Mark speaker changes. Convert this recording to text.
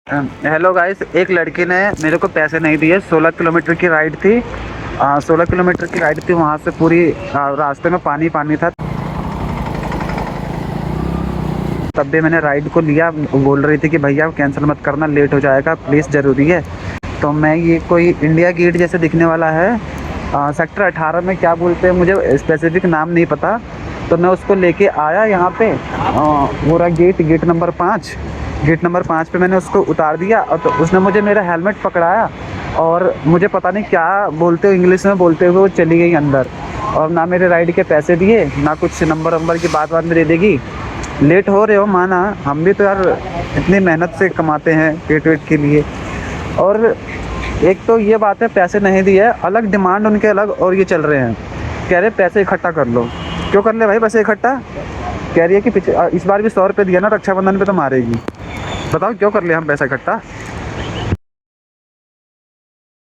Speaker 1: Hello guys, एक लड़की ने मेरे को पैसे नहीं दिए। 16 किलोमीटर की राइड थी। 16 किलोमीटर की राइड थी, वहाँ से पूरी रास्ते में पानी पानी था। तब भी मैंने राइड को लिया। बोल रही थी कि भैया कैंसिल मत करना, लेट हो जाएगा प्लीज़, ज़रूरी है। तो मैं, ये कोई इंडिया गेट जैसे दिखने वाला है, सेक्टर 18 में, क्या बोलते हैं मुझे स्पेसिफिक नाम नहीं पता। तो मैं उसको लेके आया यहाँ पे। वो रहा गेट नंबर 5। गेट नंबर 5 पे मैंने उसको उतार दिया, और तो उसने मुझे मेरा हेलमेट पकड़ाया और मुझे पता नहीं क्या बोलते हुए, इंग्लिश में बोलते हुए वो चली गई अंदर। और ना मेरे राइड के पैसे दिए, ना कुछ नंबर वंबर की बात बात में दे देगी। लेट हो रहे हो माना, हम भी तो यार इतनी मेहनत से कमाते हैं पेट वेट के लिए। और एक तो ये बात है, पैसे नहीं दिए, अलग डिमांड उनके अलग, और ये चल रहे हैं, कह रहे पैसे इकट्ठा कर लो। क्यों कर ले भाई पैसे इकट्ठा? कह रही है कि इस बार भी 100 रुपये दिया ना, रक्षाबंधन पे तो मारेगी। बताओ क्यों कर ले हम पैसा इकट्ठा?